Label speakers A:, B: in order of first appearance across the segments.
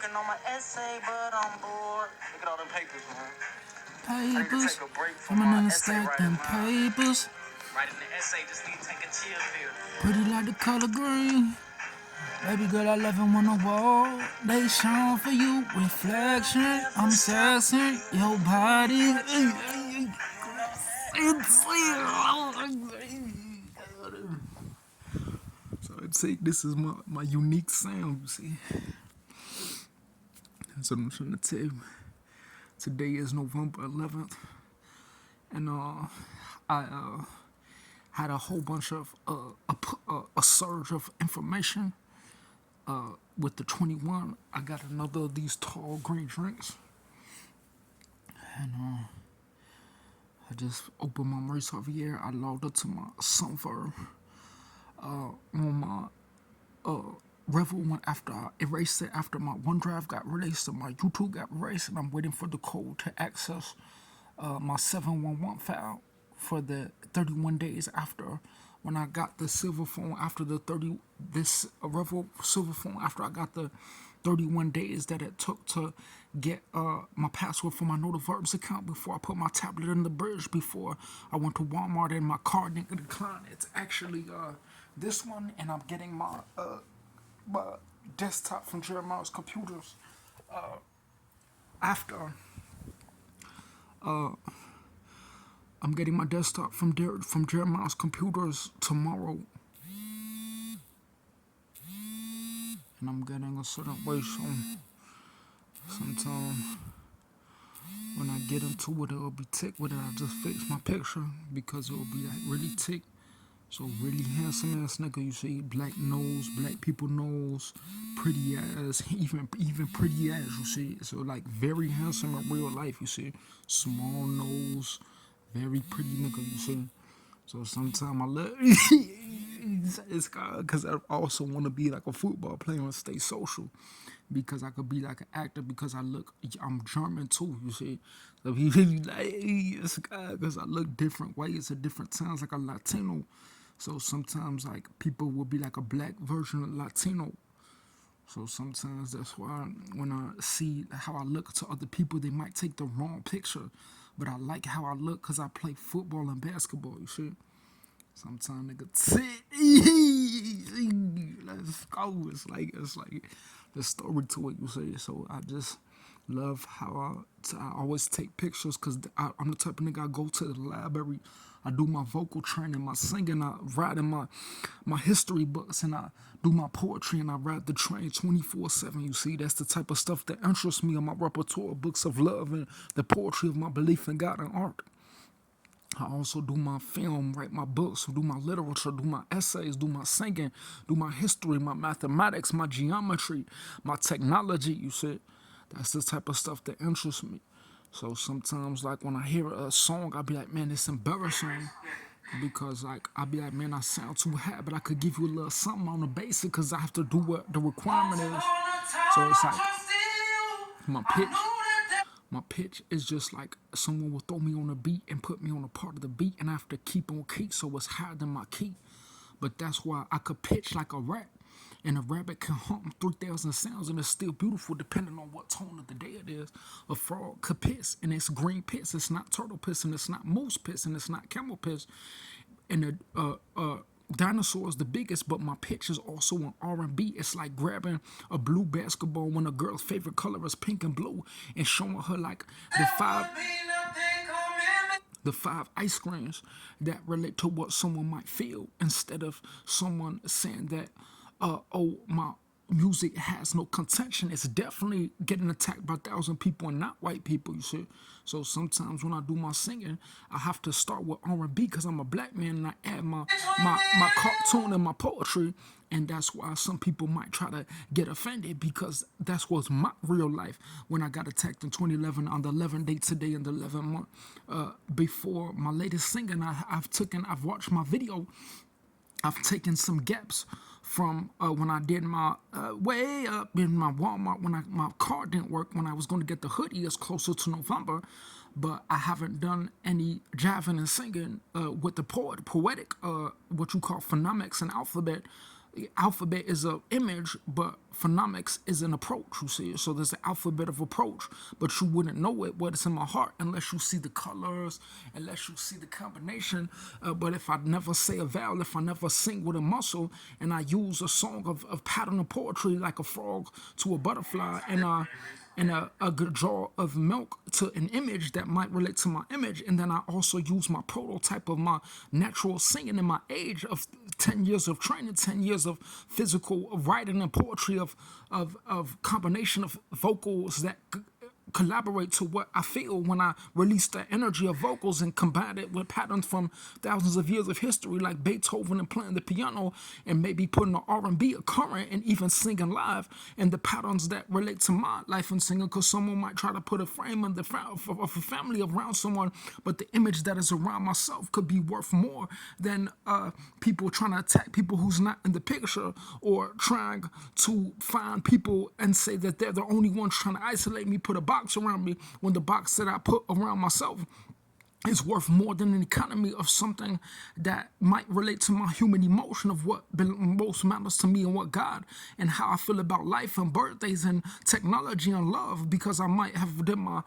A: working on my essay, but I'm bored. Look at all them papers, man. I need to
B: Papers,
A: take a break from
B: coming
A: my
B: in and
A: essay
B: stack
A: writing,
B: them
A: man.
B: papers.
A: Writing the essay just need to take a chill pill.
B: Pretty like the color green. Baby girl, I love it when the wall they shine for you. Reflection, I'm sexing your body. So I take this is my unique sound, you see. So I'm trying to tell you. Today is November 11th, and I had a whole bunch of a surge of information. With the 21, I got another of these tall green drinks, and I just opened my Maurice Javier. I logged up to my Sunfur on my Revel one after I erased it after my OneDrive got released and my YouTube got erased, and I'm waiting for the code to access my 711 file for the 31 days after when I got the silver phone after the 30 this Revel silver phone after I got the 31 days that it took to get my password for my Notiverbs account before I put my tablet in the bridge before I went to Walmart and my card didn't decline. It's actually this one, and I'm getting my desktop from Jeremiah's computers after I'm getting my desktop from Jeremiah's computers tomorrow, and I'm getting a certain way. So sometime when I get into it, it'll be tick with it. I just fix my picture because it'll be like really tick. So really handsome ass nigga, you see, black nose, black people nose, pretty ass, even pretty ass, you see. So like very handsome in real life, you see. Small nose, very pretty nigga, you see. So sometimes I look, it's because I also want to be like a football player and stay social, because I could be like an actor because I'm German too, you see. So he really like, it's because I look different ways at different times, like a Latino. So sometimes like people will be like a black version of Latino. So sometimes that's why when I see how I look to other people, they might take the wrong picture. But I like how I look because I play football and basketball, you see. Sometimes nigga let's go. It's like the story to it, you see. So I just love how I always take pictures because I'm the type of nigga I go to the library. I do my vocal training, my singing, I write in my history books, and I do my poetry, and I ride the train 24/7. You see, that's the type of stuff that interests me in my repertoire, books of love and the poetry of my belief in God and art. I also do my film, write my books, do my literature, do my essays, do my singing, do my history, my mathematics, my geometry, my technology, you see. That's the type of stuff that interests me. So sometimes, like, when I hear a song, I'll be like, man, it's embarrassing. Because, like, I'll be like, man, I sound too high, but I could give you a little something on the basic because I have to do what the requirement is. So it's like my pitch. My pitch is just like someone will throw me on a beat and put me on a part of the beat, and I have to keep on key, so it's higher than my key. But that's why I could pitch like a rap, and a rabbit can hum 3,000 sounds, and it's still beautiful depending on what tone of the day it is. A frog could piss, and it's green piss. It's not turtle piss, and it's not moose piss, and it's not camel piss. And the dinosaur is the biggest, but my pitch is also an R&B. It's like grabbing a blue basketball when a girl's favorite color is pink and blue and showing her like the five ice creams that relate to what someone might feel, instead of someone saying that, oh, my music has no contention. It's definitely getting attacked by 1,000 people and not white people, you see. So sometimes when I do my singing, I have to start with R&B because I'm a black man, and I add my cartoon and my poetry, and that's why some people might try to get offended, because that's what's my real life. When I got attacked in 2011 on the 11th day today in the 11th month, before my latest singing, I've watched my video. I've taken some gaps from when I did my way up in my Walmart when my card didn't work when I was going to get the hoodie. It's closer to November, but I haven't done any jiving and singing with the poetic, what you call phonemics and alphabet alphabet is an image, but phonics is an approach, you see. So there's an alphabet of approach, but you wouldn't know it, what is in my heart, unless you see the colors, unless you see the combination. But if I never say a vowel, if I never sing with a muscle, and I use a song of pattern of poetry like a frog to a butterfly, and a good jar of milk to an image that might relate to my image. And then I also use my prototype of my natural singing in my age of 10 years of training, 10 years of physical writing and poetry of combination of vocals that collaborate to what I feel when I release the energy of vocals and combine it with patterns from thousands of years of history, like Beethoven and playing the piano, and maybe putting the R&B, a current, and even singing live, and the patterns that relate to my life and singing. Because someone might try to put a frame of a family around someone, but the image that is around myself could be worth more than people trying to attack people who's not in the picture, or trying to find people and say that they're the only ones trying to isolate me, put a box around me, when the box that I put around myself is worth more than an economy of something that might relate to my human emotion of what most matters to me, and what God and how I feel about life and birthdays and technology and love. Because I might have done my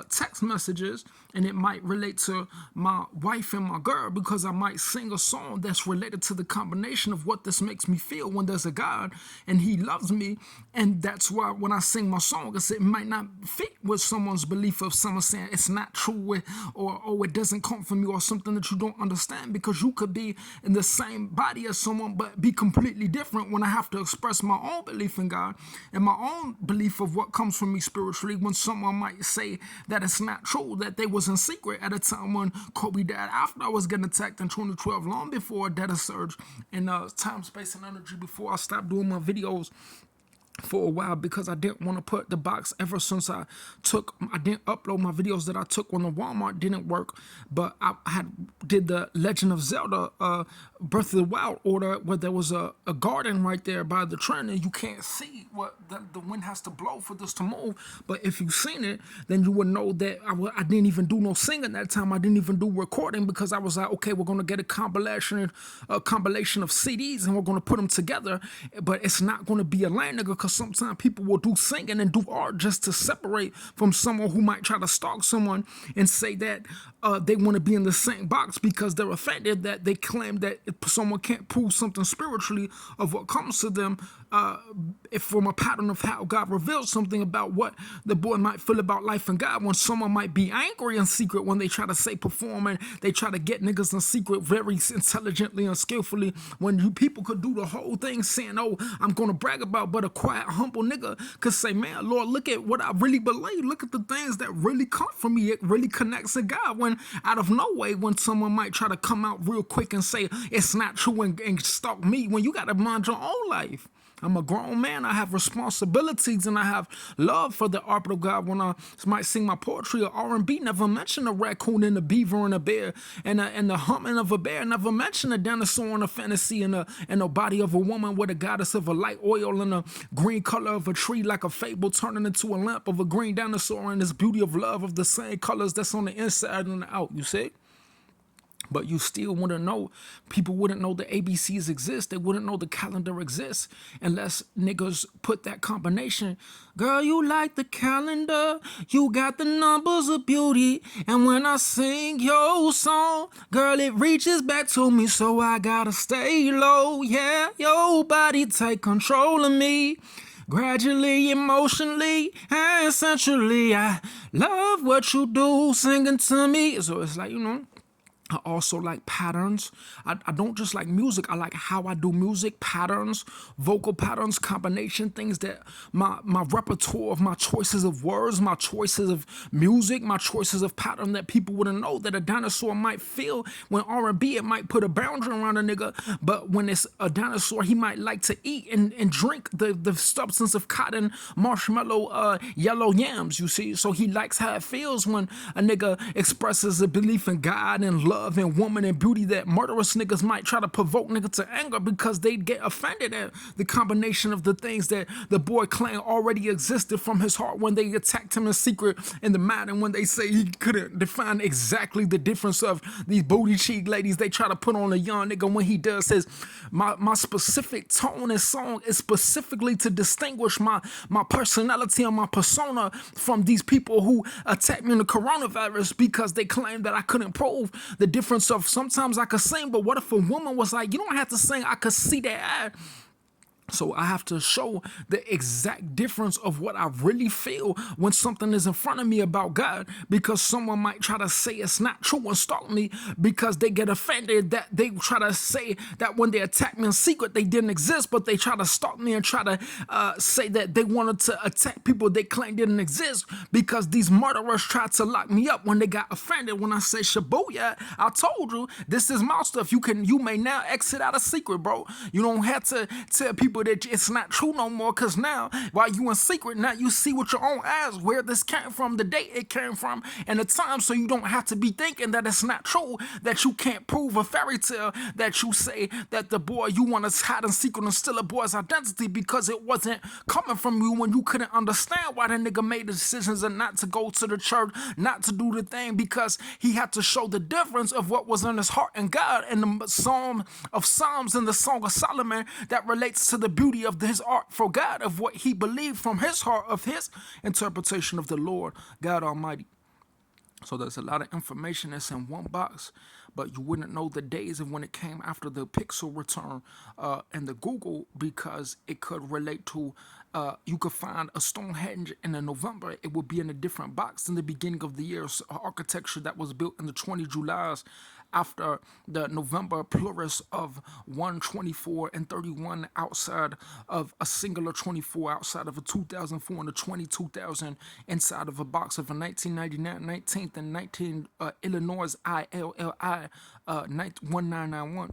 B: text messages and it might relate to my wife and my girl, because I might sing a song that's related to the combination of what this makes me feel when there's a God and he loves me. And that's why when I sing my song, it might not fit with someone's belief of someone saying it's not true, or it doesn't come from you, or something that you don't understand, because you could be in the same body as someone but be completely different. When I have to express my own belief in God and my own belief of what comes from me spiritually, when someone might say that it's not true, that they was in secret at a time when Kobe died, after I was getting attacked in 2012, long before data surge in time, space, and energy, before I stopped doing my videos for a while, because I didn't want to put the box. Ever since I didn't upload my videos that I took when the Walmart didn't work, but I did the Legend of Zelda Breath of the Wild order, where there was a garden right there by the train, and you can't see what the wind has to blow for this to move. But if you've seen it, then you would know that I didn't even do no singing that time. I didn't even do recording, because I was like, okay, we're gonna get a compilation of CDs, and we're gonna put them together, but it's not gonna be a line, nigga. Because sometimes people will do singing and do art just to separate from someone who might try to stalk someone and say that they want to be in the same box, because they're offended that they claim that if someone can't prove something spiritually of what comes to them, if from a pattern of how God reveals something about what the boy might feel about life and God, when someone might be angry in secret when they try to say perform, and they try to get niggas in secret very intelligently and skillfully, when you people could do the whole thing saying, oh, I'm going to brag about, but a quiet, humble nigga could say, man, Lord, look at what I really believe. Look at the things that really come from me. It really connects to God. When out of no way, when someone might try to come out real quick and say it's not true and stalk me, when you got to mind your own life. I'm a grown man. I have responsibilities, and I have love for the art of God. When I might sing my poetry or R&B, never mention a raccoon and a beaver and a bear and the humming of a bear. Never mention a dinosaur and a fantasy and a body of a woman with a goddess of a light oil and a green color of a tree, like a fable turning into a lamp of a green dinosaur, and this beauty of love of the same colors that's on the inside and the out. You see? But you still wouldn't know. People wouldn't know the ABCs exist. They wouldn't know the calendar exists unless niggas put that combination. Girl, you like the calendar. You got the numbers of beauty. And when I sing your song, girl, it reaches back to me. So I gotta stay low. Yeah, your body take control of me. Gradually, emotionally, and essentially, I love what you do singing to me. So it's like, you know, I also like patterns. I don't just like music. I like how I do music, patterns, vocal patterns, combination, things that my repertoire of my choices of words, my choices of music, my choices of pattern that people wouldn't know that a dinosaur might feel. When R&B, it might put a boundary around a nigga, but when it's a dinosaur, he might like to eat and drink the substance of cotton, marshmallow, yellow yams, you see? So he likes how it feels when a nigga expresses a belief in God and love love and woman and beauty that murderous niggas might try to provoke nigga to anger because they get offended at the combination of the things that the boy claimed already existed from his heart when they attacked him in secret in the mat, and when they say he couldn't define exactly the difference of these booty cheek ladies they try to put on a young nigga when he does says my specific tone and song is specifically to distinguish my personality and my persona from these people who attacked me in the coronavirus because they claimed that I couldn't prove the difference of sometimes I could sing, but what if a woman was like, you don't have to sing, I could see that ad. So I have to show the exact difference of what I really feel when something is in front of me about God, because someone might try to say it's not true and stalk me because they get offended that they try to say that when they attack me in secret they didn't exist, but they try to stalk me and try to say that they wanted to attack people they claim didn't exist because these murderers tried to lock me up when they got offended when I say Shibuya. I told you this is my stuff. You may now exit out of secret, bro. You don't have to tell people that it's not true no more, because now while you in secret, now you see with your own eyes where this came from, the date it came from, and the time, so you don't have to be thinking that it's not true, that you can't prove a fairy tale that you say that the boy you want to hide in secret and steal a boy's identity because it wasn't coming from you when you couldn't understand why the nigga made the decisions and not to go to the church, not to do the thing, because he had to show the difference of what was in his heart and God, and the Psalm of Psalms and the Song of Solomon that relates to the beauty of his art for God, of what he believed from his heart, of his interpretation of the Lord God Almighty. So there's a lot of information that's in one box, but you wouldn't know the days of when it came after the Pixel return and the Google, because it could relate to, you could find a Stonehenge in November. It would be in a different box in the beginning of the year. So architecture that was built in the 20 Julys after the November plurals of 124 and 31 outside of a singular 24 outside of a 2004 and a 22,000 inside of a box of a 1999 19th and 19 Illinois ILLI 1991.